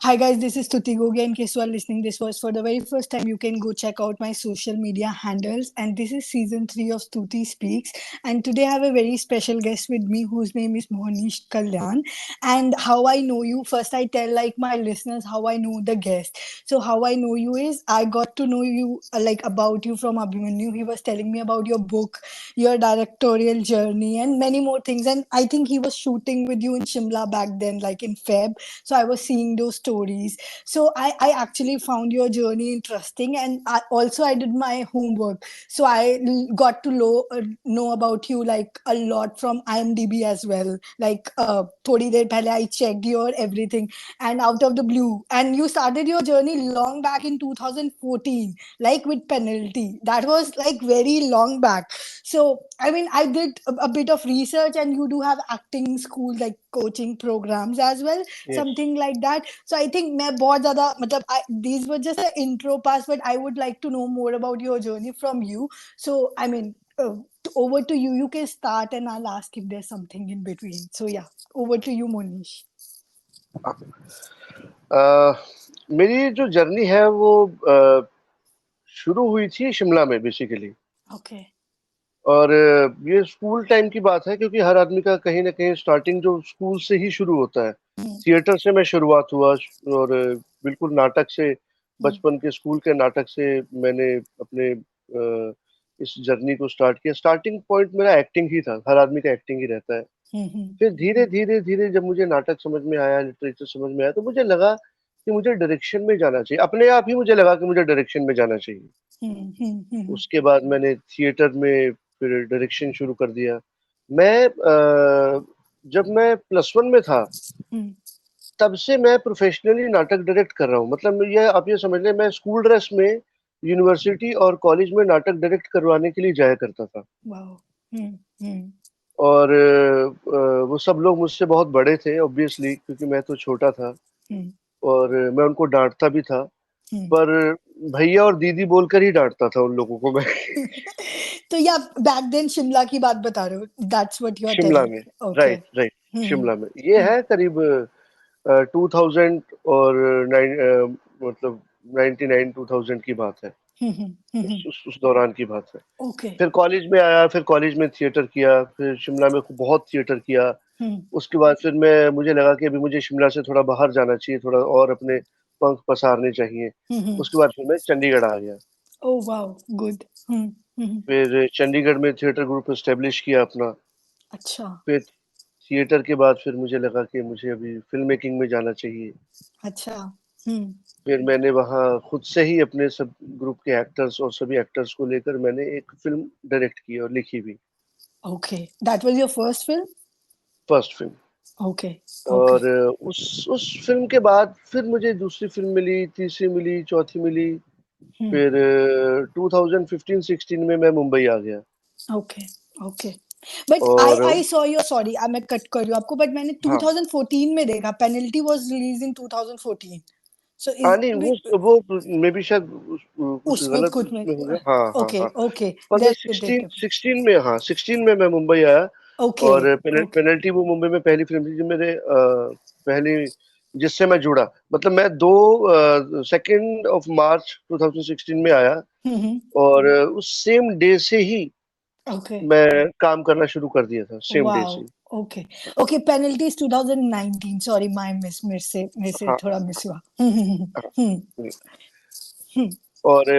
Hi guys, this is Tuti Gogia. In case you are listening, this was for the very first time. You can go check out my social media handles. And this is season 3 of Tuti Speaks. And today I have a very special guest with me whose name is Mohnish Kalyan. And how I know you, first I tell like my listeners how I know the guest. So how I know you is I got to know you like about you from Abhimanyu. He was telling me about your book, your directorial journey, and many more things. And I think he was shooting with you in Shimla back then, like in Feb. So I was seeing those stories. So I actually found your journey interesting, and I did my homework. So got to know about you like a lot from IMDb as well. Like thodi der pehle I checked your everything, and out of the blue, and you started your journey long back in 2014, like with Penalty. That was like very long back. So I mean, I did a bit of research, and you do have acting school like coaching programs as well, Yes. something like that. So I think मैं बहुत ज़्यादा मतलब these were just the intro parts, but I would like to know more about your journey from you. So I mean, over to you. You can start, and I'll ask if there's something in between. So yeah, over to you, Monish. अ, मेरी जो journey है वो शुरू हुई थी शिमला में basically. Okay. और ये स्कूल टाइम की बात है क्योंकि हर आदमी का कहीं न कहीं स्टार्टिंग जो स्कूल से ही शुरू होता है। थिएटर से मैं शुरुआत हुआ और बिल्कुल नाटक से बचपन के स्कूल के नाटक से मैंने अपने इस जर्नी को स्टार्ट किया। स्टार्टिंग पॉइंट मेरा एक्टिंग ही था, हर आदमी का एक्टिंग ही रहता है। फिर धीरे-धीरे जब मुझे नाटक समझ में आया, लिटरेचर समझ में आया, तो मुझे लगा कि मुझे डायरेक्शन में जाना चाहिए। अपने आप ही मुझे लगा कि मुझे डायरेक्शन में जाना चाहिए। उसके बाद मैंने थिएटर में फिर डायरेक्शन शुरू कर दिया। जब मैं +1 में था, तब से मैं प्रोफेशनली नाटक डायरेक्ट कर रहा हूँ। मतलब ये आप ये समझ लें मैं स्कूल ड्रेस में यूनिवर्सिटी और कॉलेज में नाटक डायरेक्ट करवाने के लिए जाया करता था। Wow. Hmm. और वो सब लोग मुझसे बहुत बड़े थे ऑब्वियसली क्योंकि मैं तो छोटा था Hmm. और मैं उनको डाँटता भी था। Hmm. पर भैया और दीदी बोलकर ही डाँटता था उन लोगों को मैं। तो या बैक देन शिमला की बात बता रहे हो, that's what you are Shimla telling. में, ओके. राइट, शिमला में। ये है करीब 2000 और मतलब 99-2000 की बात है। उस दौरान की बात है। ओके. फिर कॉलेज में आया, फिर कॉलेज में थिएटर किया, फिर शिमला में बहुत थिएटर किया। उसके बाद फिर मुझे लगा कि अभी मुझे शिमला से थोड़ा बाहर जाना चाहिए, थोड़ा और अपने पंख पसारने चाहिए। उसके बाद फिर मैं चंडीगढ़ आ गया। Oh wow, good. फिर चंडीगढ़ में थिएटर ग्रुप एस्टेब्लिश किया अपना। अच्छा. फिर थिएटर के बाद फिर मुझे लगा कि मुझे अभी फ़िल्म मेकिंग में जाना चाहिए। अच्छा. हम्म. फिर मैंने वहाँ खुद से ही अपने सब ग्रुप के एक्टर्स और सभी एक्टर्स को लेकर मैंने एक फ़िल्म डायरेक्ट की और लिखी भी, okay, that was your first film. First film. Okay. Okay. और उस फ़िल्म के बाद फिर मुझे दूसरी फ़िल्म मिली, तीसरी मिली, चौथी मिली। फिर 2015-16 में मैं मुंबई आ गया ओके. ओके. बट आई और आई सॉ योर, सॉरी मैं कट कर रही हूँ आपको, बट मैंने हाँ, 2014 में देखा. पेनल्टी वाज रिलीज इन 2014. सो हाँ, इज नहीं वो मेबी शायद कुछ उस वक्त गलत कुछ में. उसमें हो गया। हाँ, हाँ, ओके. हाँ। ओके. पर मैं देयर इज अ 16 में हाँ, 16 में मैं मुंबई आया ओके. और ओके. पेनल्टी वो मुंबई में पहली फ़िल्म थी जो पहली जिससे मैं जुड़ा। मतलब मैं 2 मार्च 2016 में आया और उस सेम डे से ही ओके. मैं काम करना शुरू कर दिया था, सेम डे से wow. He. Okay. Okay, penalty is 2019. Sorry, my miss, मेरे से हाँ, थोड़ा मिस हुआ. हाँ। हम्म. हुँ। हम्म. और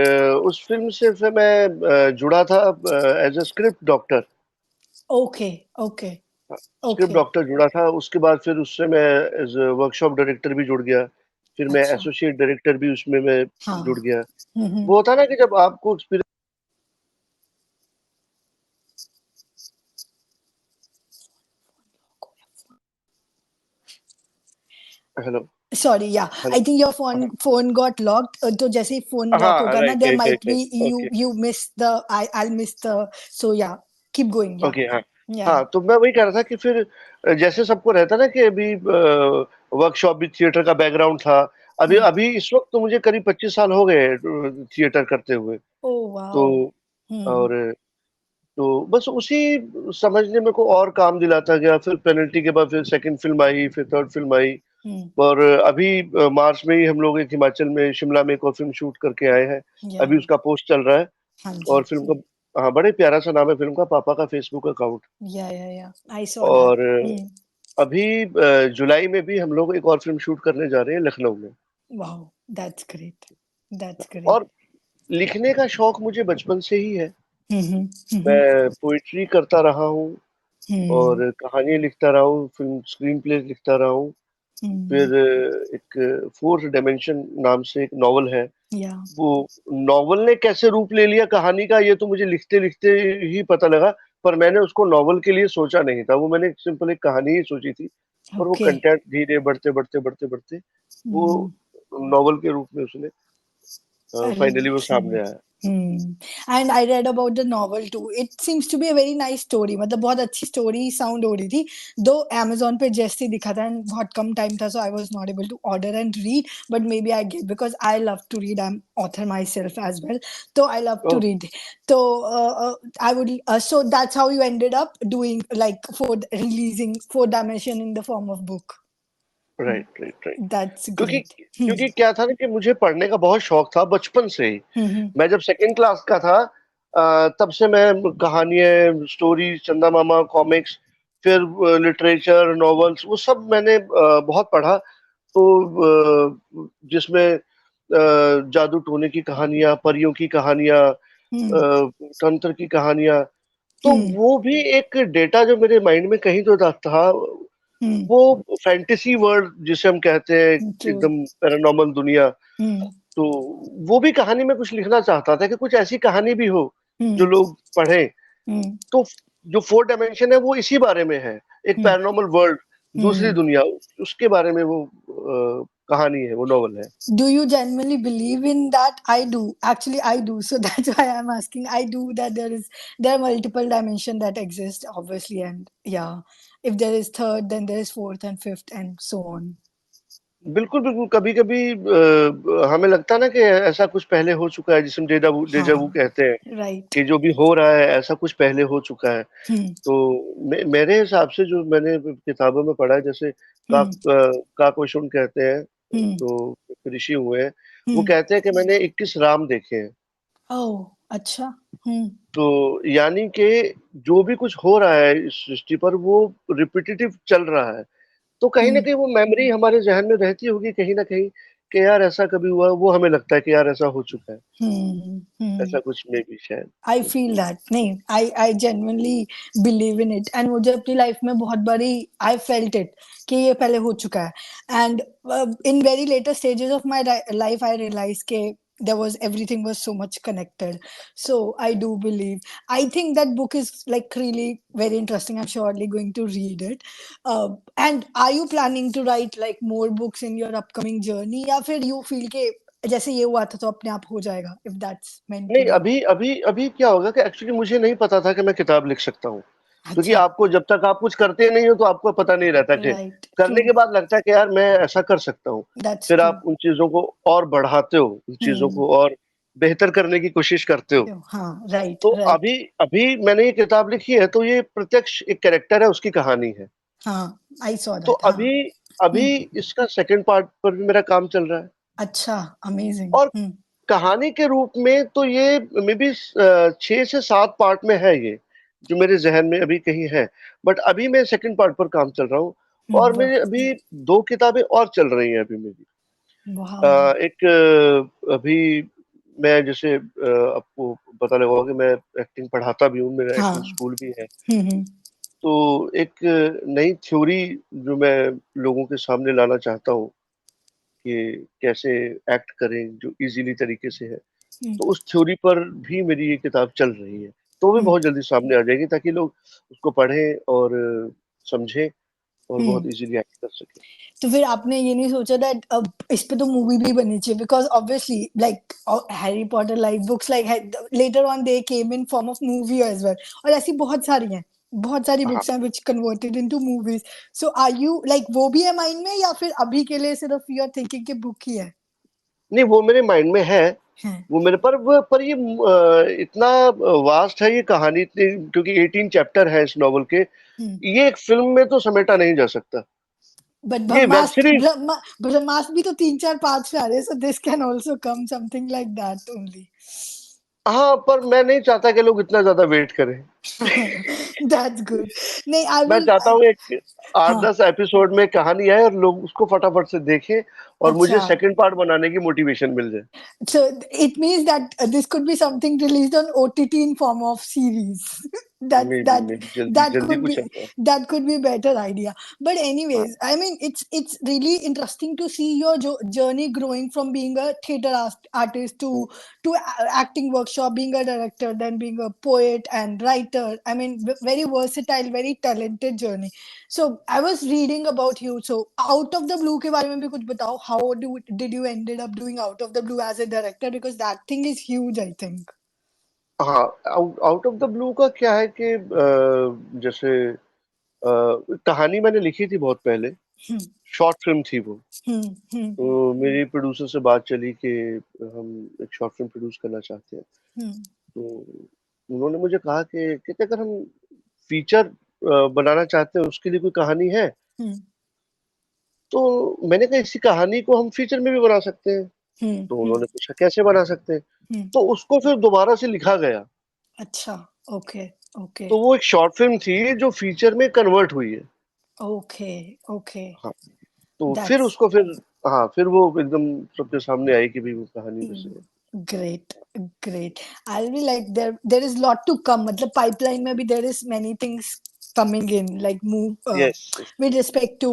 उस फ़िल्म से फिर मैं जुड़ा था as a script doctor. Okay. Okay. हाँ, स्क्रिप्ट ओके. डॉक्टर जुड़ा था, उसके बाद फिर उससे मैं एज़ अ वर्कशॉप डायरेक्टर भी जुड़ गया। फिर मैं अच्छा. एसोसिएट डायरेक्टर भी उसमें मैं जुड़ हाँ. गया। हम्म. वो होता है ना कि जब आपको एक्सपीरियंस हेलो, सॉरी, या हेलो। आई थिंक योर हाँ, फोन गॉट लॉक्ड. तो जैसे ही फोन लॉक हाँ, होगा ना, right, there right, might right, be right. You okay, you miss the I miss the. So yeah, keep going. या. Okay, हाँ। या. हाँ, तो मैं वही कह रहा था कि फिर जैसे सबको रहता है ना कि अभी वर्कशॉप भी थिएटर का बैकग्राउंड था। अभी अभी इस वक़्त तो मुझे करीब 25 साल हो गए थिएटर करते हुए। ओह तो वाओ. और तो बस उसी समझ ने मेरे को और काम दिलाता गया। फिर पेनल्टी के बाद फिर सेकंड फ़िल्म आई, फिर थर्ड फ़िल्म आई और अभी मार्च में ही हम लोग एक हिमाचल में शिमला में एक और फिल्म शूट करके आए हैं। या अभी उसका पोस्ट चल रहा है। हाँ जी और फिल्म का, हाँ, बड़े प्यारा सा नाम है फिल्म का, पापा का फेसबुक अकाउंट। या आई सॉ दैट। और अभी जुलाई में भी हम लोग एक और फिल्म शूट करने जा रहे हैं लखनऊ में। वाओ, दैट्स ग्रेट, दैट्स और ग्रेट। लिखने का शौक मुझे बचपन से ही है। हम्म मैं पोइट्री करता रहा हूँ हम्म और कहानी लिखता रहा हूँ, फिल्म स्क्रीन प्ले लिखता रहा हूँ। हम्म फिर एक फोर्थ डायमेंशन नाम से एक नॉवल है। या वो नॉवल ने कैसे रूप ले लिया कहानी का, ये तो मुझे लिखते लिखते ही पता लगा। पर मैंने उसको नॉवल के लिए सोचा नहीं था, वो मैंने एक सिंपल एक कहानी ही सोची थी। और वो ओके। कंटेंट धीरे बढ़ते बढ़ते बढ़ते बढ़ते वो नॉवल के रूप में उसने फाइनली वो सामने आया। And I read about the novel too. It seems to be a very nice story. मतलब बहुत अच्छी story sound हो रही थी. Though Amazon पे जैसे दिखा था and बहुत कम time था, so I was not able to order and read. But maybe I get because I love to read. I'm author myself as well, so I love to oh, read. So I would. So that's how you ended up doing like releasing fourth dimension in the form of book. Right right right. That's क्योंकि great. क्योंकि क्या था ना कि मुझे पढ़ने का बहुत शौक था बचपन से ही। हम्म मैं जब सेकंड क्लास का था, तब से मैं कहानियां, स्टोरी, चंदा मामा, कॉमिक्स, फिर लिटरेचर, नॉवेल्स, वो सब मैंने बहुत पढ़ा। तो जिसमें जादू टोने की कहानियां, परियों की कहानियां, हम्म तंत्र की कहानियां, तो हम्म वो भी एक डेटा जो मेरे माइंड में कहीं तो था। हम्म वो फैंटेसी वर्ल्ड जिसे हम कहते हैं, True. एकदम पैरानॉर्मल दुनिया। हम्म तो वो भी कहानी में कुछ लिखना चाहता था कि कुछ ऐसी कहानी भी हो जो हम्म लोग पढ़ें। हम्म तो जो फोर्थ डायमेंशन है वो इसी बारे में है, एक हम्म पैरानॉर्मल वर्ल्ड, दूसरी हम्म दुनिया, उसके बारे में वो कहानी है, वो नॉवल है। Do you genuinely believe in that? I do. Actually, I do. So that's why I'm asking. I do that there are multiple dimensions that exist, obviously, and yeah, if there is third, then there is fourth and fifth, and so on. बिल्कुल बिल्कुल, कभी कभी हमें लगता है ना कि ऐसा कुछ पहले हो चुका है, जिसे हम डेजावू हाँ, कहते हैं, right. कि जो भी हो रहा है ऐसा कुछ पहले हो चुका है। Hmm. तो मेरे हिसाब से जो मैंने किताबों में पढ़ा है, जैसे Hmm. काकोशुन कहते हैं, Hmm. जो ऋषि हुए हैं, वो Hmm. कहते हैं कि मैंने 21 राम देखे हैं। Oh, अच्छा. Hmm. तो यानी कि जो भी कुछ हो रहा है इस सृष्टि पर, वो रिपीटेटिव चल रहा है। तो कहीं ना Hmm. कहीं वो मेमोरी हमारे जहन में रहती होगी कहीं ना कहीं, कि यार ऐसा कभी हुआ, वो हमें लगता है कि यार ऐसा हो चुका है। Hmm. ऐसा Hmm. कुछ में भी शायद। आई फील दैट नहीं I genuinely believe in it and मुझे अपनी लाइफ में बहुत बारी आई फेल्ट इट कि ये पहले हो चुका है and in very later stages of my life I realise के there was everything was so much connected, so I do believe. I think that book is like really very interesting. I'm surely going to read it. And are you planning to write like more books in your upcoming journey या फिर you feel के जैसे ये हुआ था तो अपने आप हो जाएगा if that's meant नहीं, to be? अभी अभी अभी क्या होगा कि एक्चुअली मुझे नहीं पता था कि मैं किताब लिख सकता हूँ। क्योंकि अच्छा. आपको जब तक आप कुछ करते नहीं हो तो आपको पता नहीं रहता, कि Right. करने के True. बाद लगता है कि यार मैं ऐसा कर सकता हूँ। That's फिर आप true. उन चीजों को और बढ़ाते हो, उन चीजों Hmm. को और बेहतर करने की कोशिश करते हो। हाँ. Right. तो Right. अभी अभी मैंने ये किताब लिखी है, तो ये प्रत्यक्ष एक कैरेक्टर है, उसकी कहानी है। हाँ. I saw तो that. हाँ. अभी अभी Hmm. इसका सेकंड पार्ट पर भी मेरा काम चल रहा है। अच्छा. Amazing. और Hmm. कहानी के रूप में तो ये मे बी 6 से 7 पार्ट में है, ये जो मेरे जहन में अभी कहीं है। बट अभी मैं सेकंड पार्ट पर काम चल रहा हूँ। Hmm. और मेरी अभी 2 किताबें और चल रही हैं अभी मेरी। Wow. एक अभी मैं जैसे आपको पता लगा होगा कि मैं एक्टिंग पढ़ाता भी हूँ, मेरा एक्टिंग हाँ. स्कूल भी है। Hmm. तो एक नई थ्योरी जो मैं लोगों के सामने लाना चाहता हूँ, कि कैसे एक्ट करें जो इजीली तरीके से है। Hmm. तो उस थ्योरी पर भी मेरी ये किताब चल रही है। तो वो भी Hmm. बहुत जल्दी सामने आ जाएगी, ताकि लोग उसको पढ़ें और समझें और बहुत Hmm. इजीली एक्ट कर सकें। तो फिर आपने ये नहीं सोचा दैट अब इस पे तो मूवी भी बननी चाहिए because obviously like Harry Potter like books like later on they came in form of movie as well और ऐसी बहुत सारी हैं बहुत सारी हाँ, बुक्स हैं which converted into movies so are you like वो भी है माइंड में या फिर अभी के लिए सिर्फ यू आर थिंकिंग कि बुक ही है नहीं, वो मेरे माइंड में है। हैं वो मेरे पर ये इतना वास्ट है ये कहानी, इतनी, क्योंकि 18 चैप्टर है इस नॉवल के। हम्म ये एक फिल्म में तो समेटा नहीं जा सकता। But ये वेब सीरीज, ब्रह्मास्त्र भी तो 3 4 5 में आ रहे हैं, so this can also come something like that only. हाँ, पर मैं नहीं चाहता कि लोग इतना ज्यादा वेट करें। That's good. नहीं, I मैं will. चाहता हूँ एक हाँ, 8-10 एपिसोड में कहानी आए और लोग उसको फटाफट से देखें और मुझे अच्छा. सेकंड पार्ट बनाने की मोटिवेशन मिल जाए। So it means that this could be something released on OTT in form of series. that may be that may be जल्दी that जल्दी could be कुछ आता है। that could be a better idea. But हाँ, anyways, I mean, it's really interesting to see your journey growing from being a theater artist to acting workshop, being a director, then being a poet and writer. I mean, very versatile, very talented journey. So I was reading about you. So out of the blue के बारे में भी कुछ बताओ. How did you ended up doing out of the blue as a director? Because that thing is huge, I think. हाँ, out of the blue का क्या है कि जैसे कहानी मैंने लिखी थी बहुत पहले, Hmm, शॉर्ट फिल्म थी वो। hmm, hmm, तो मेरी प्रोड्यूसर से बात चली कि हम एक शॉर्ट फिल्म प्रोड्यूस करना चाहते हैं। hmm, तो उन्होंने मुझे कहा कि कहते अगर हम फीचर बनाना चाहते हैं उसके लिए कोई कहानी है? hmm, तो मैंने कहा इसी कहानी को हम फीचर में भी बना सकते हैं। hmm, तो hmm, उन्होंने पूछा कैसे बना सकते हैं? hmm. तो उसको फिर दोबारा से लिखा गया। अच्छा, okay, okay, तो वो एक शॉर्ट फिल्म थी जो फीचर में कन्वर्ट हुई है। okay, okay. हाँ, तो फिर That's उसको फिर हाँ, फिर वो एकदम सबके सामने आई कि भाई वो कहानी वैसे mm, है। great, great. I'll be like there is lot to come. मतलब pipeline में भी there is many things coming in, like move yes, with respect to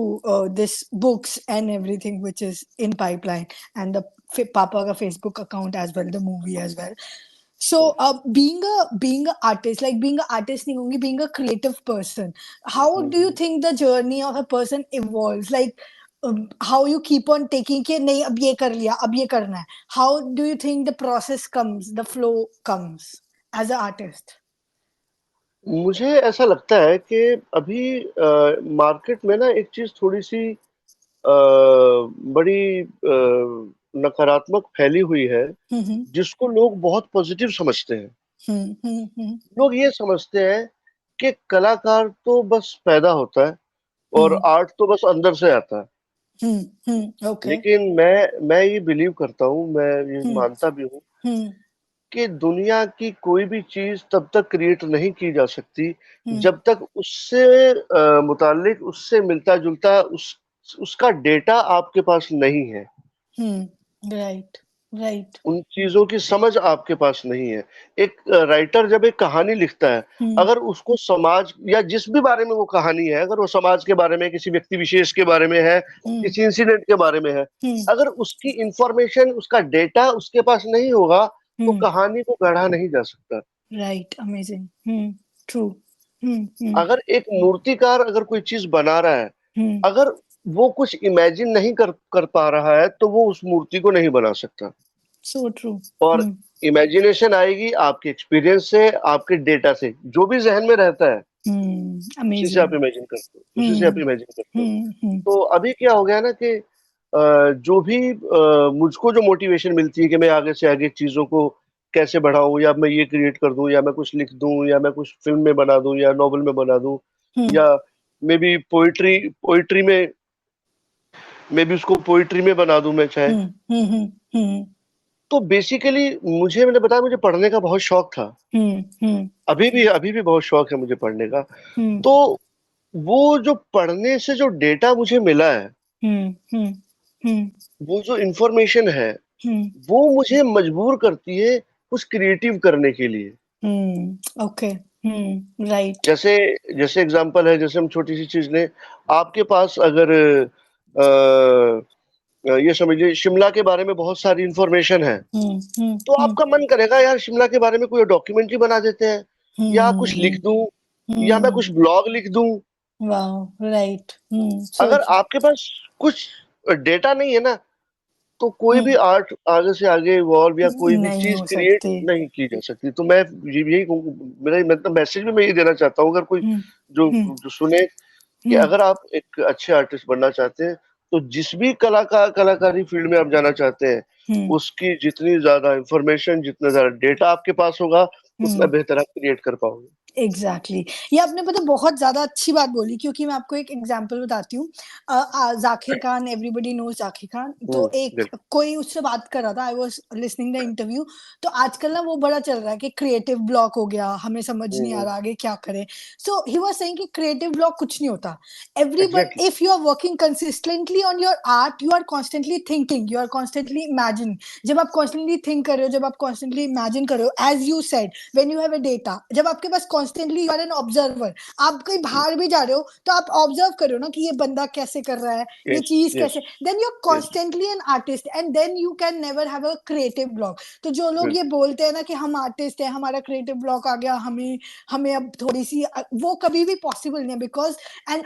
this books and everything which is in pipeline, and the Papa ka Facebook account as well, the movie as well. So being a artist, like being an artist नहीं होंगी, being a creative person, how do you think the journey of a person evolves? Like how you keep on taking कि नहीं अब ये कर लिया, अब ये करना है. How do you think the process comes, the flow comes as an artist? मुझे ऐसा लगता है कि अभी मार्केट में ना एक चीज थोड़ी सी बड़ी नकारात्मक फैली हुई है, हम्म, जिसको लोग बहुत पॉजिटिव समझते हैं। हम्म, लोग ये समझते हैं कि कलाकार तो बस पैदा होता है और हम्म, आर्ट तो बस अंदर से आता है। okay, लेकिन मैं ये बिलीव करता हूँ, मैं ये हम्म, मानता भी हूँ हम्म, कि दुनिया की कोई भी चीज तब तक क्रिएट नहीं की जा सकती हम्म, जब तक उससे मुतालिक, उससे मिलता जुलता उसका डेटा आपके पास नहीं है, right, right, उन चीजों की समझ आपके पास नहीं है। एक राइटर जब एक कहानी लिखता है, हम्म, अगर उसको समाज या जिस भी बारे में वो कहानी है, अगर वो समाज के बारे में, किसी व्यक्ति विशेष के बारे में है, हम्म, किसी इंसिडेंट के बारे में है, हम्म, अगर उसकी इंफॉर्मेशन, उसका डेटा उसके पास नहीं होगा, तो हम्म, कहानी को गढ़ा नहीं जा सकता। right, amazing, true, अगर एक मूर्तिकार अगर कोई चीज बना रहा है, हम्म, अगर वो कुछ इमेजिन नहीं कर कर पा रहा है, तो वो उस मूर्ति को नहीं बना सकता। so true, और इमेजिनेशन आएगी आपके एक्सपीरियंस से, आपके डेटा से, जो भी जहन में रहता है, उसी से आप amazing, इमेजिन करते हो, उसी से आप हम्म, इमेजिन करते हो। हम्म, तो अभी क्या हो गया ना कि जो भी मुझको जो मोटिवेशन मिलती है कि मैं आगे से आगे चीजों को कैसे बढ़ाऊं, या मैं ये क्रिएट कर दूं, या मैं कुछ लिख दूं, या मैं कुछ फिल्म में बना दूं, या नॉवल में बना दूं, हम्म, या मे बी पोइट्री पोइट्री में, मे बी उसको पोइट्री में बना दूं मैं चाहे। हम्म, तो बेसिकली मैंने बताया मुझे पढ़ने का बहुत शौक था। हम्म, अभी भी बहुत शौक है मुझे पढ़ने का। हम्म, तो वो जो पढ़ने से जो डेटा मुझे मिला है, हम्म, हम्म, हम्म, वो जो इंफॉर्मेशन है, हम्म, वो मुझे मजबूर करती है कुछ क्रिएटिव करने के लिए। ओके, राइट, जैसे जैसे एग्जांपल है, जैसे हम छोटी सी चीज लें, आपके पास अगर ये समझिए शिमला के बारे में बहुत सारी इंफॉर्मेशन है, तो आपका मन करेगा यार शिमला के बारे में कोई डॉक्यूमेंट्री बना देते हैं, या कुछ लिख दूं, या मैं कुछ ब्लॉग लिख दूं। वाओ, राइट, सो अगर आपके पास कुछ डेटा नहीं है ना, तो कोई भी आर्ट आगे से आगे इवॉल्व या कोई भी नहीं चीज हो क्रिएट सकते, नहीं की जा सकती। तो मैं यही मेरा मतलब मैसेज भी मैं ये देना चाहता हूँ, अगर कोई हम्म, जो हम्म, जो सुने, कि हम्म, अगर आप एक अच्छे आर्टिस्ट बनना चाहते हैं, तो जिस भी कलाकारी फील्ड में आप जाना चाहते हैं, हम्म, उसकी जितनी ज्यादा इंफॉर्मेशन, जितना ज्यादा डेटा आपके पास होगा, उतना हम्म, बेहतर आप क्रिएट कर पाओगे। एग्जैक्टली ये आपने पता बहुत ज्यादा अच्छी बात बोली, क्योंकि मैं आपको एक एग्जांपल बताती हूँ। Zakir Khan, everybody knows Zakir Khan. तो एक बिल्कुल। कोई उससे बात कर रहा था, I was listening the interview. तो आजकल ना वो बड़ा चल रहा है कि क्रिएटिव ब्लॉक हो गया, हमें समझ नहीं आ रहा आगे क्या करें। सो ही वाज सेइंग कि क्रिएटिव ब्लॉक कुछ नहीं होता। Exactly. Everybody, if you are working consistently on your art, you are constantly thinking, you are constantly imagine. जब आप कॉन्स्टेंटली थिंक कर रहे हो, जब आप कॉन्स्टेंटली इमेजिन कर रहे हो, as you said, when you have a data, जब आपके पास constantly you are an observer, आप कहीं बाहर भी जा रहे हो तो आप ऑब्जर्व कर रहे हो ना कि ये बंदा कैसे कर रहा है, ये यस, चीज यस, कैसे, then you are yes. Constantly an artist, and then you can never have a creative block. तो जो लोग ये बिल्कुल, बोलते हैं ना कि हम आर्टिस्ट हैं, हमारा क्रिएटिव ब्लॉक आ गया, हमें हमें अब थोड़ी सी, वो कभी भी पॉसिबल नहीं है। Because and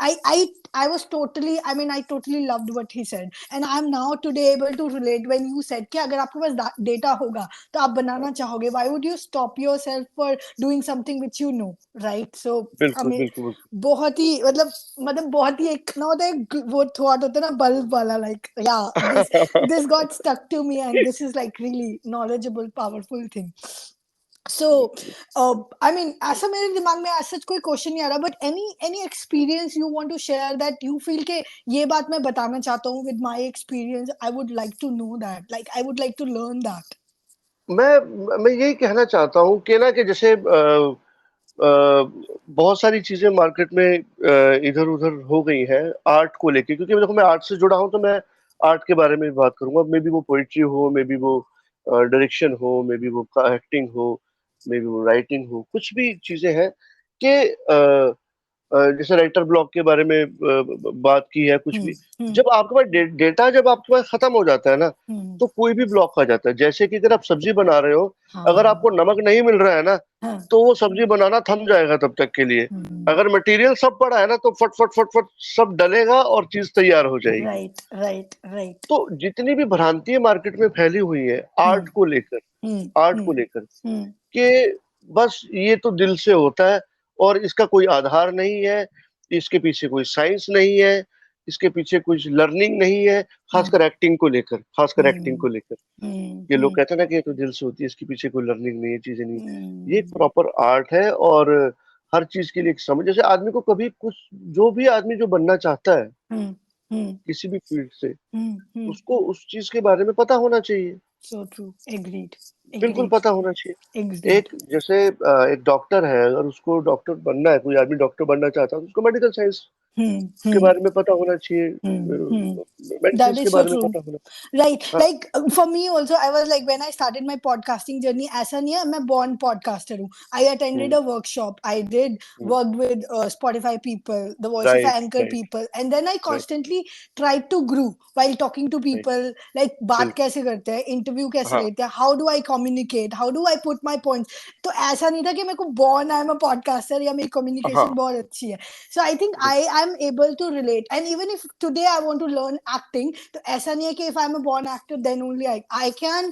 I was totally, I mean, I totally loved what he said, and I'm now today able to relate when you said कि अगर आपके पास डेटा होगा तो आप बनाना चाहोगे, why would you stop yourself for doing something which you know, right? So बिल्कुल, हमें बिल्कुल, बिल्कुल। बहुत ही मतलब बहुत ही एक ना होता है, वो थॉट होता है ना बल्ब वाला, like yeah, this got stuck to me, and this is like really knowledgeable, powerful thing. So I mean, ऐसा मेरे दिमाग में ऐसा कोई क्वेश्चन नहीं आ रहा, but any experience you want to share that you feel के ये बात मैं बताना चाहता हूँ with my experience, I would like to know that, like I would like to learn that. मैं यही कहना चाहता हूँ कि ना कि जैसे बहुत सारी चीजें मार्केट में इधर उधर हो गई हैं आर्ट को लेके, क्योंकि देखो मैं आर्ट से जुड़ा हूँ तो मैं आर्ट के बारे में भी बात करूंगा। मे बी वो पोइट्री हो, मे बी वो डायरेक्शन हो, मे बी वो एक्टिंग हो, मे बी वो राइटिंग हो, कुछ भी चीजें हैं कि जैसे राइटर ब्लॉक के बारे में बात की है कुछ भी। हम्म जब आपके पास डेटा जब आपके पास खत्म हो जाता है ना, हम्म तो कोई भी ब्लॉक आ जाता है। जैसे कि अगर आप सब्जी बना रहे हो, अगर हाँ आपको नमक नहीं मिल रहा है ना, हाँ तो वो सब्जी बनाना थम जाएगा तब तक के लिए। अगर मटेरियल सब पड़ा है ना, तो फट फट फट फट सब डलेगा और चीज तैयार हो जाएगी। Right right right. तो जितनी भी भ्रांतियां मार्केट में फैली हुई है हम्म हम्म आर्ट को हम्म लेकर हम्म कि बस ये तो दिल से होता है और इसका कोई आधार नहीं है, इसके पीछे कोई साइंस नहीं है, इसके पीछे कुछ लर्निंग नहीं है। हम्म खासकर एक्टिंग हम्म को लेकर हम्म ये लोग हम्म कहते हैं ना कि ये तो दिल से होती है, इसके पीछे कोई लर्निंग नहीं है, चीजें नहीं है। ये एक हम्म प्रॉपर आर्ट है और हर चीज के लिए एक समझ। जैसे आदमी को कभी कुछ, जो भी आदमी जो बनना चाहता है हम्म हम्म किसी भी फील्ड से, हम्म। उसको उस चीज के बारे में पता होना चाहिए। So true. Agreed. बिल्कुल Agreed. पता होना चाहिए। Agreed. एक जैसे एक डॉक्टर है, अगर उसको डॉक्टर बनना है, कोई आदमी डॉक्टर बनना चाहता है, तो उसको मेडिकल साइंस Hmm. के Hmm. बारे में पता होना चाहिए, Hmm. Hmm. मेडिसिन That के is so बारे में true. पता होना। Right. हाँ। Like for me also, I was like when I started my podcasting journey, ऐसा नहीं है मैं born podcaster हूँ. I attended hmm. a workshop. I did worked with Spotify people, the voice of right, anchor right, people, and then I right. constantly tried to grow while talking to right, people. Like बात बिल्कुल। कैसे करते हैं, interview कैसे हाँ, लेते हैं, how do I communicate, how do I put my points. तो ऐसा नहीं था कि मेरे को born I am a podcaster या मेरी हाँ, communication बहुत अच्छी है. So I think I am able to relate, and even if today I want to learn acting, तो ऐसा नहीं है कि if I'm a born actor then only I can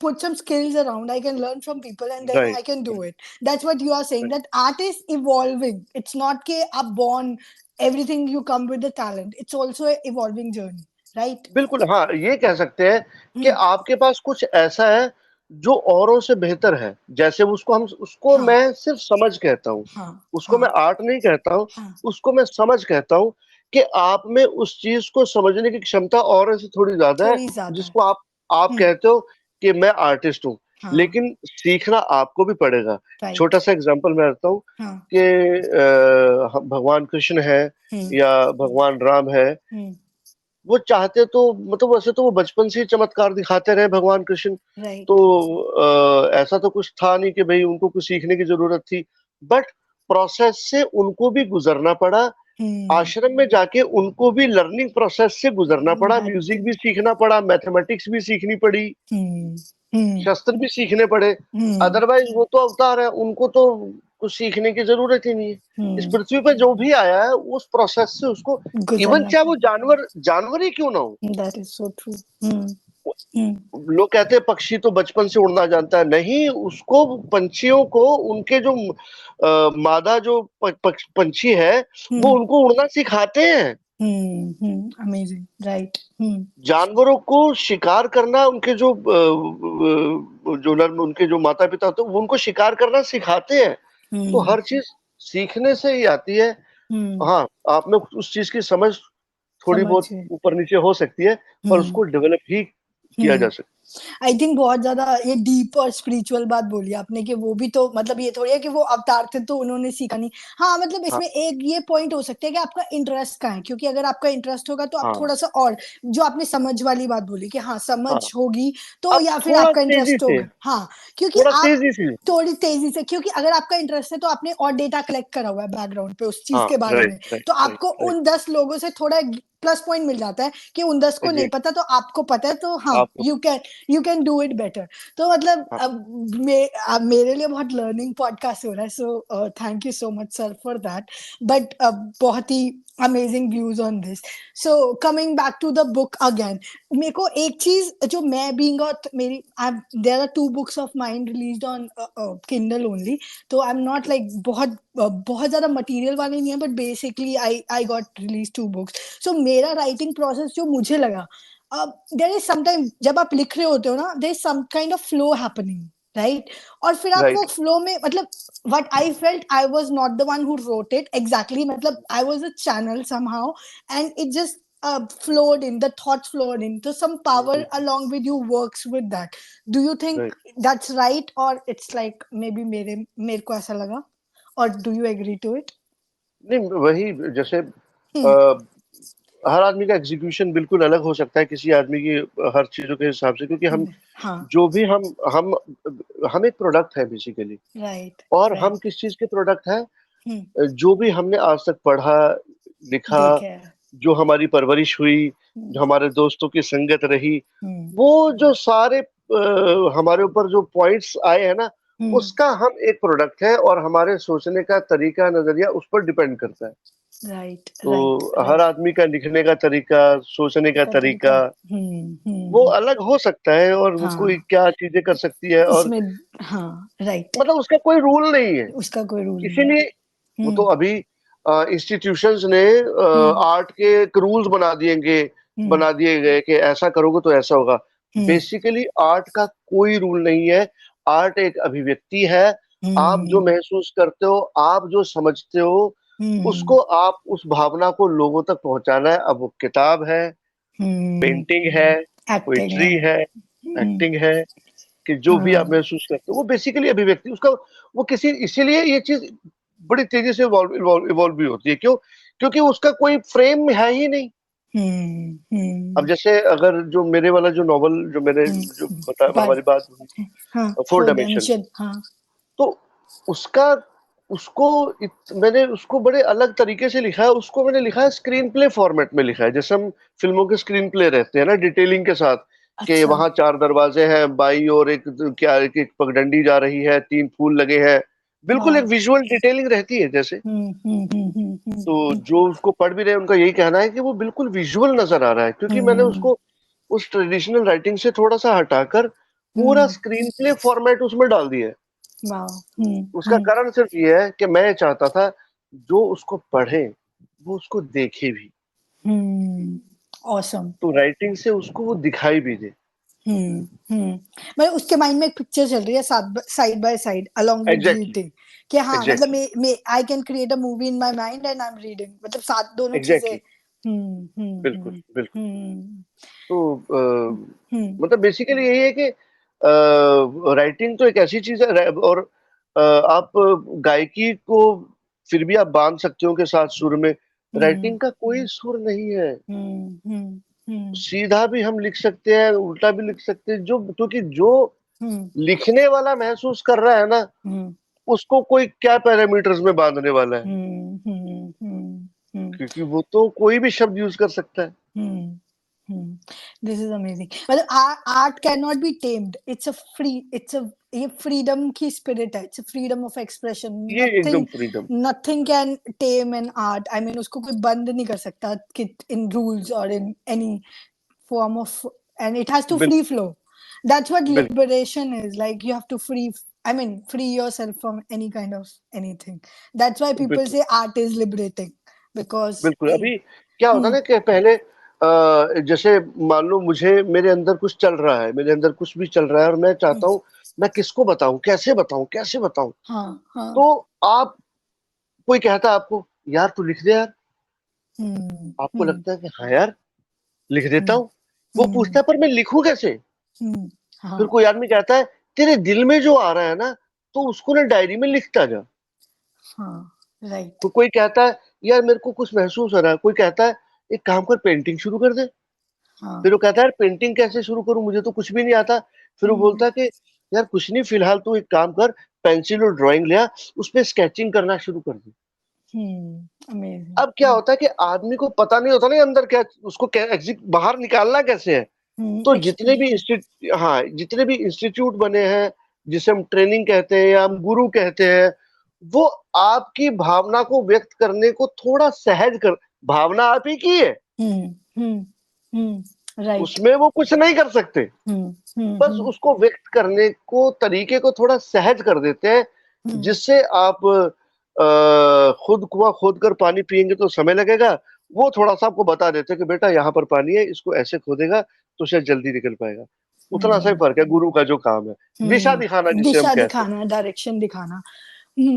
put some skills around, I can learn from people and then I right, can do right, it. That's what you are saying, right. that art is evolving. It's not कि आप born everything you come with the talent. It's also a evolving journey, right? बिल्कुल, हाँ, ये कह सकते हैं कि Hmm. आपके पास कुछ ऐसा है जो औरों से बेहतर है। जैसे उसको हाँ मैं सिर्फ समझ कहता हूँ, हाँ उसको मैं हाँ आर्ट नहीं कहता हूँ, हाँ उसको मैं समझ कहता हूँ कि आप में उस चीज को समझने की क्षमता औरों से थोड़ी ज्यादा है, थोड़ी ज्यादा है। जिसको आप हम्म कहते हो कि मैं आर्टिस्ट हूँ। हाँ लेकिन सीखना आपको भी पड़ेगा। छोटा राइट सा एग्जांपल मैं देता हूँ हाँ कि भगवान कृष्ण है हम्म या भगवान राम है, हम्म वो चाहते तो मतलब वैसे तो वो बचपन से ही चमत्कार दिखाते रहे भगवान कृष्ण। तो राइट ऐसा तो कुछ था नहीं कि भाई उनको कुछ सीखने की जरूरत थी, बट प्रोसेस से उनको भी गुजरना पड़ा। हम्म आश्रम में जाके उनको भी लर्निंग प्रोसेस से गुजरना पड़ा, दैट म्यूजिक भी सीखना पड़ा, मैथमेटिक्स भी सीखनी पड़ी, हम्म हम्म शस्त्र भी सीखने पड़े। हम्म अदरवाइज वो तो अवतार है, उनको तो कुछ सीखने की जरूरत ही नहीं है। इस हम्म पृथ्वी पर जो भी आया है उस प्रोसेस से उसको, इवन गुजरना चाहे वो पड़ा। जानवर जानवर ही क्यों ना हो। That is so true. Hmm लोग कहते हैं पक्षी तो बचपन से उड़ना जानता है, नहीं, उसको पंछियों को उनके जो मादा जो पंछी है, वो हम्म उनको उड़ना सिखाते हैं। Amazing right. जानवरों को शिकार करना, उनके जो उनके जो माता पिता होते हैं वो उनको शिकार करना सिखाते हैं। तो हम्म हर चीज सीखने से ही आती है। हम्म हाँ, आप में उस चीज की समझ थोड़ी बहुत समझिए। ऊपर नीचे हो सकती है, पर हम्म उसको डेवलप ही किया हम्म जा सकता आई थिंक बहुत ज्यादा ये डीप और स्पिरिचुअल बात बोली आपने कि वो भी तो मतलब ये थोड़ी है कि वो अवतार थे तो उन्होंने सीखा नहीं। हाँ मतलब है। हाँ इसमें एक ये पॉइंट हो सकता है कि आपका इंटरेस्ट कहाँ है, क्योंकि अगर आपका इंटरेस्ट होगा तो आप हाँ थोड़ा सा और जो आपने समझ वाली बात बोली कि हाँ समझ हाँ, होगी तो आप या फिर थोड़ा आपका तेजी इंटरेस्ट से, होगा। हाँ क्योंकि थोड़ा आप तेजी से। थोड़ी तेजी से, क्योंकि अगर आपका इंटरेस्ट है तो आपने और डेटा कलेक्ट करा हुआ है बैकग्राउंड पे उस चीज हाँ, के बारे राइट में, राइट तो राइट आपको राइट। उन 10 लोगों से थोड़ा प्लस पॉइंट मिल जाता है कि उन 10 को नहीं एग्जैक्ट, पता तो आपको पता है, तो हाँ आपको। You can do it better. तो मतलब हाँ, अब मेरे लिए बहुत लर्निंग पॉडकास्ट हो रहा है, so thank you so much sir for that. But बहुत ही amazing views on this. So coming back to the book again, मेरे को एक चीज जो मैं बीइंग मेरी there are 2 books of mind released on Kindle only, तो आई एम नॉट लाइक बहुत ज्यादा मटेरियल वाले नहीं है, but basically I got release 2 books. So मेरा राइटिंग प्रोसेस जो मुझे लगा, देयर इज समटाइम जब आप लिख रहे होते हो ना, there is some kind of flow happening, right? और फिर आप वो राइट। फ्लो में मतलब what I felt, I was not the one who wrote it exactly, matlab I was a channel somehow, and it just flowed in, the thoughts flowed in, so some power along with you works with that. Do you think right. that's right, or it's like maybe मेरे को ऐसा लगा, or do you agree to it? नहीं, वही जैसे Hmm. हर आदमी का execution बिल्कुल अलग हो सकता है किसी आदमी की हर चीजों के हिसाब से, क्योंकि हम हाँ जो भी हम हम एक प्रोडक्ट है बेसिकली। राइट और हम राइट। किस चीज के प्रोडक्ट है? जो भी हमने आज तक पढ़ा, लिखा, देखे है। जो हमारी परवरिश हुई, जो हमारे दोस्तों की संगत रही, हम्म वो जो सारे हमारे ऊपर जो पॉइंट्स आए हैं ना, हम्म उसका हम एक प्रोडक्ट है, और हमारे सोचने का तरीका, नजरिया उस पर डिपेंड करता है। राइट राइट तो हर राइट। आदमी का लिखने का तरीका, सोचने का का तरीका। तरीका वो हम्म। अलग हो सकता है, और वो कोई हाँ क्या चीजें कर सकती है, और इसमें हाँ राइट, मतलब उसका कोई रूल नहीं है। उसका कोई रूल नहीं है। इसीलिए वो तो हम्म अभी इंस्टीट्यूशंस ने हम्म आर्ट के रूल्स हम्म बना दिए गए कि ऐसा करोगे तो ऐसा होगा। हम्म बेसिकली आर्ट का कोई रूल नहीं है। आर्ट एक अभिव्यक्ति है। आप जो हम्म महसूस करते हो, आप जो समझते हो, हम्म उसको आप उस भावना को लोगों तक पहुंचाना है। अब वो किताब है, पेंटिंग है, एक्टिंग है। पोइट्री है, हम्म, एक्टिंग है, कि जो भी आप हाँ महसूस करते हो वो बेसिकली अभिव्यक्ति उसका, वो किसी, इसीलिए ये चीज बड़ी तेजी से इवॉल्व भी होती है। क्यों? क्योंकि उसका कोई फ्रेम है ही नहीं। अब हम्म जैसे अगर जो मेरे वाला जो नॉवल, जो मैंने जो बता, बाय। हमारी बात हुई हाँ फोर फोर डायमेंशन, डायमेंशन हाँ। तो उसका, मैंने उसको बड़े अलग तरीके से लिखा है। उसको मैंने लिखा है स्क्रीन प्ले फॉर्मेट में लिखा है, जैसे हम फिल्मों के स्क्रीन प्ले रहते हैं ना, डिटेलिंग के साथ, कि अच्छा। वहां 4 दरवाजे हैं, बाई और एक क्या, एक पगडंडी जा रही है, 3 फूल लगे हैं, बिल्कुल एक वाह। विजुअल डिटेलिंग रहती है जैसे। तो हम्म जो उसको पढ़ भी रहे हैं उनका यही कहना है कि वो बिल्कुल विजुअल नजर आ रहा है, क्योंकि मैंने हम्म उसको उस ट्रेडिशनल राइटिंग से थोड़ा सा हटाकर पूरा हम्म स्क्रीन प्ले फॉर्मेट उसमें डाल दिया है। वाह। उसका कारण सिर्फ ये है कि मैं चाहता था जो उसको पढ़े वो उसको देखे भी, हम्म ऑसम। तो राइटिंग से उसको वो दिखाई भी दे। मतलब उसके माइंड में एक पिक्चर चल रही है side by side along with exactly, reading, कि हाँ मतलब एग्जैक्टली, मैं I can create a movie in my mind and I am reading, मतलब साथ दोनों चीजें। एग्जैक्टली, बिल्कुल बिल्कुल। हम्म तो हम्म मतलब बेसिकली यही है कि राइटिंग तो एक ऐसी चीज है, और आप गायकी को फिर भी आप बांध सकते हो के साथ सुर में। हम्म राइटिंग का कोई सुर नहीं है। हम्म हम्म हम्म सीधा भी हम लिख सकते हैं, उल्टा भी लिख सकते हैं, जो, क्योंकि जो हम्म लिखने वाला महसूस कर रहा है ना, हम्म उसको कोई क्या पैरामीटर्स में बांधने वाला है? हम्म हम्म हम्म हम्म क्योंकि वो तो कोई भी शब्द यूज कर सकता है। Hmm this is amazing. मतलब art can not be tamed, it's a free, it's a ये फ्रीडम की स्पिरिट है, it's a freedom of expression. ये एकदम nothing freedom. Nothing can tame an art, I mean उसको कोई बंद नहीं कर सकता कि इन रूल्स और in any form of, and it has to free बिल्कुल flow. That's what बिल्कुल liberation is like. You have to free, I mean free yourself from any kind of anything. That's why people बिल्कुल say art is liberating, because बिल्कुल। अभी क्या होता है hmm, ना कि पहले जैसे मान लो मुझे, मेरे अंदर कुछ चल रहा है, मेरे अंदर कुछ भी चल रहा है, और मैं चाहता हूँ मैं किसको बताऊं, कैसे बताऊं, कैसे बताऊं। हाँ हाँ। तो आप, कोई कहता है आपको यार तू लिख दे यार, हम्म आपको हम्म लगता है कि हाँ यार लिख देता हम्म हूँ। वो हम्म पूछता है पर मैं लिखूं कैसे। हम्म, फिर हाँ कोई आदमी कहता है तेरे दिल में जो आ रहा है ना, तो उसको ना डायरी में लिखता जा। हाँ। राइट। तो कोई कहता है यार मेरे को कुछ महसूस हो रहा है, कोई कहता है एक काम कर पेंटिंग शुरू कर दे। हाँ। फिर वो कहता है यार पेंटिंग कैसे शुरू करूं, मुझे तो कुछ भी नहीं आता। फिर वो हम्म बोलता है कि यार कुछ नहीं, फिलहाल तू एक काम कर, पेंसिल और ड्राइंग ले आ, उस पे स्केचिंग करना शुरू कर दे। अब क्या अमेजिंग। होता है कि आदमी को पता नहीं होता ना अंदर क्या, उसको एग्जिट बाहर निकालना कैसे है। तो जितने भी एक्सप्रेशन। इंस्टीट्यूट, हाँ जितने भी इंस्टीट्यूट बने हैं, जिसे हम ट्रेनिंग कहते हैं या हम गुरु कहते हैं, वो आपकी भावना को व्यक्त करने को थोड़ा सहज कर, भावना आप ही की है, हम्म हम्म राइट। उसमें वो कुछ नहीं कर सकते। बस हम्म उसको व्यक्त करने को तरीके को थोड़ा सहज कर देते हैं, हम्म जिससे आप खुद कुआं खोद कर पानी पियेंगे तो समय लगेगा, वो थोड़ा सा आपको बता देते हैं कि बेटा यहाँ पर पानी है, इसको ऐसे खोदेगा तो शायद जल्दी निकल पाएगा। उतना सा ही हम्म फर्क है, गुरु का जो काम है दिशा दिखाना जिसे हम दिशा कहते हैं। दिखाना, डायरेक्शन दिखाना।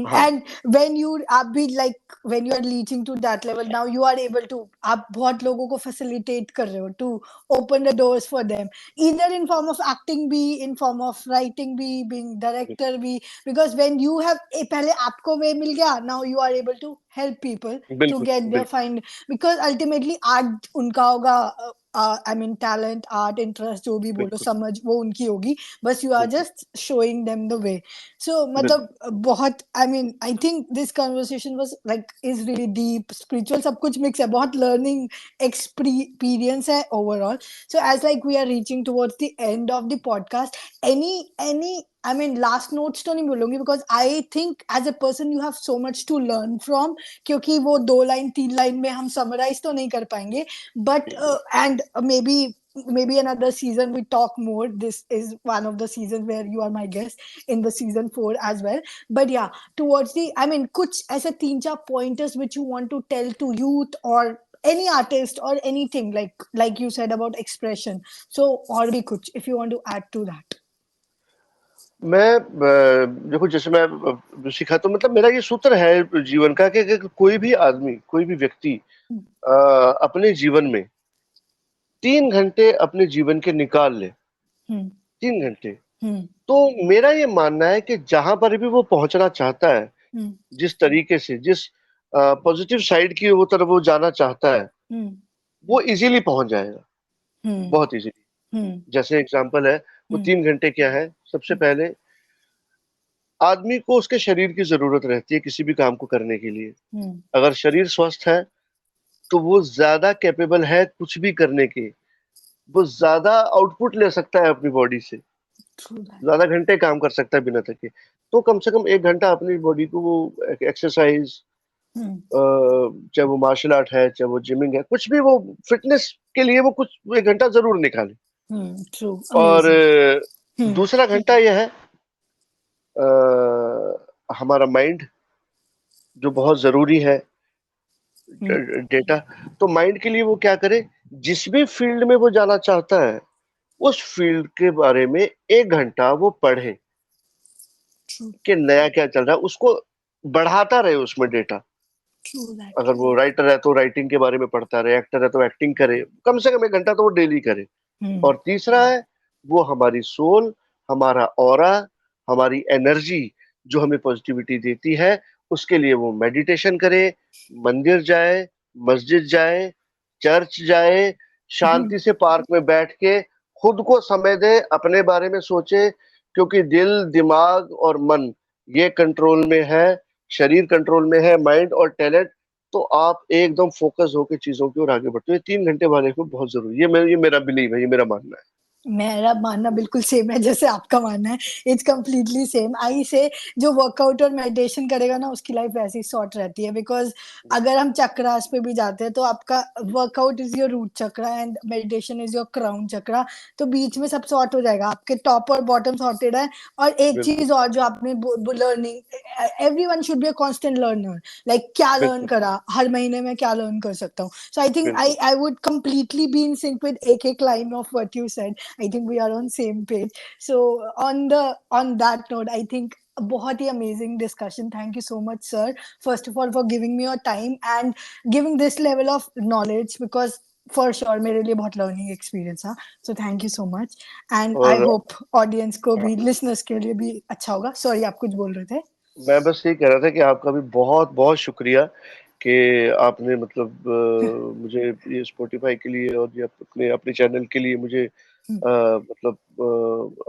हाँ And when you आप भी like when you are reaching to that level now you are able to, आप बहुत लोगों को facilitate कर रहे हो to open the doors for them, either in form of acting भी, in form of writing भी, being director भी, because when you have पहले आपको वे मिल गया, now you are able to help people to बिल्कुल get their बिल्कुल find, because ultimately art उनका होगा, I mean talent, art, interest, जो भी बोलो, बिल्कुल समझ वो उनकी होगी, बस you are बिल्कुल just showing them the way. So बिल्कुल मतलब बहुत, I mean I think this conversation was like is really deep, spiritual, सब कुछ mix है, बहुत learning experience है overall. So as like we are reaching towards the end of the podcast, any I mean last notes तो नहीं बोलूंगी, because I think as a person you have so much to learn from, क्योंकि वो 2 line 3 line में हम summarize तो नहीं कर पाएंगे, but बिल्कुल। and maybe another season we talk more. This is one of the seasons where you are my guest in the season 4 as well. But yeah, towards the, I mean kuch aise 3-4 pointers which you want to tell to youth or any artist or anything, like you said about expression, so or bhi kuch if you want to add to that. मैं देखो जैसे मैं सिखाता हूँ, मतलब मेरा ये सूत्र है जीवन का कि अगर कोई भी आदमी, कोई भी व्यक्ति Hmm. अपने जीवन में 3 घंटे अपने जीवन के निकाल ले, Hmm. 3 घंटे, Hmm. तो मेरा ये मानना है कि जहां पर भी वो पहुंचना चाहता है, Hmm. जिस तरीके से, जिस पॉजिटिव साइड की वो तरफ वो जाना चाहता है, Hmm. वो इजीली पहुंच जाएगा, Hmm. बहुत इजीली। Hmm. जैसे एग्जांपल है, वो Hmm. 3 घंटे क्या है, सबसे पहले आदमी को उसके शरीर की जरूरत रहती है किसी भी काम को करने के लिए। Hmm. अगर शरीर स्वस्थ है तो वो ज्यादा कैपेबल है कुछ भी करने के, वो ज्यादा आउटपुट ले सकता है अपनी बॉडी से, True that. ज्यादा घंटे काम कर सकता है बिना थके। तो कम से कम 1 घंटा अपनी बॉडी को वो एक्सरसाइज, Hmm. चाहे वो मार्शल आर्ट है, चाहे वो जिमिंग है, कुछ भी वो फिटनेस के लिए वो कुछ 1 घंटा जरूर निकाले। Hmm. True. और Amazing. Hmm. दूसरा घंटा यह है हमारा माइंड, जो बहुत जरूरी है, Hmm. डेटा। तो माइंड के लिए वो क्या करे, जिस भी फील्ड में वो जाना चाहता है उस फील्ड के बारे में 1 घंटा वो पढ़े True. कि नया क्या चल रहा है, उसको बढ़ाता रहे उसमें डेटा। True that. अगर वो राइटर है तो राइटिंग के बारे में पढ़ता रहे, एक्टर है तो एक्टिंग करे, कम से कम 1 घंटा तो वो डेली करे। Hmm. और तीसरा है वो हमारी सोल, हमारा ऑरा, हमारी एनर्जी जो हमें पॉजिटिविटी देती है, उसके लिए वो मेडिटेशन करे, मंदिर जाए, मस्जिद जाए, चर्च जाए, Hmm. शांति से पार्क में बैठ के खुद को समय दे, अपने बारे में सोचे। क्योंकि दिल, दिमाग और मन ये कंट्रोल में है, शरीर कंट्रोल में है, माइंड और टैलेंट। तो आप एकदम फोकस होकर चीजों की ओर आगे बढ़ते हो। ये 3 घंटे वाले को बहुत जरूरी है, ये मेरा बिलीव है, ये मेरा मानना है। मेरा मानना बिल्कुल सेम है जैसे आपका मानना है, इट्स कम्प्लीटली सेम। आई से जो वर्कआउट और मेडिटेशन करेगा ना उसकी लाइफ वैसे ही सॉर्ट रहती है, बिकॉज अगर हम चक्रास पे भी जाते हैं तो आपका workout is your root chakra and meditation is your crown chakra, तो बीच में सब सॉर्ट हो जाएगा, आपके टॉप और बॉटम सॉर्टेड है। और एक बिल्कुल चीज और जो आपने learning, everyone should be a constant learner, like क्या लर्न बिल्कुल करा हर महीने में, क्या लर्न कर सकता हूँ। सो आई थिंक बिल्कुल I would completely be in sync with एक एक line of what you said. I think we are on same page. So on that note, I think a बहुत ही amazing discussion. Thank you so much, sir. First of all, for giving me your time and giving this level of knowledge, because for sure मेरे लिए बहुत learning experience था. So thank you so much. And I और hope audience को भी, listeners के लिए भी अच्छा होगा. Sorry, आप कुछ बोल रहे थे? मैं बस ये कह रहा था कि आपका भी बहुत बहुत शुक्रिया कि आपने मतलब मुझे ये स्पॉटिफाई के लिए और ये अपने अपने चैनल के लिए मुझे मतलब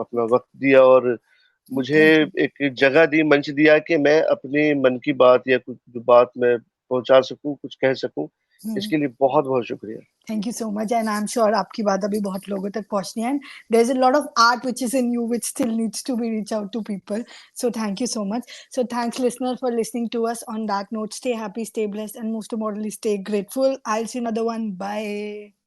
अपना वक्त दिया और मुझे Thank you. एक जगह दी, मंच दिया कि मैं अपने मन की बात या कुछ जो बात मैं पहुंचा सकूं, कुछ कह सकूं। इसके लिए बहुत बहुत शुक्रिया। Thank you so much, and I'm sure आपकी बात अभी बहुत लोगों तक पहुंचनी है. And there's a lot of art which is in you, which still needs to be reach out to people. So thank you so much. So thanks, listener, for listening to us. On that note, stay happy, stay blessed, and most importantly, stay grateful. I'll see you another one. Bye.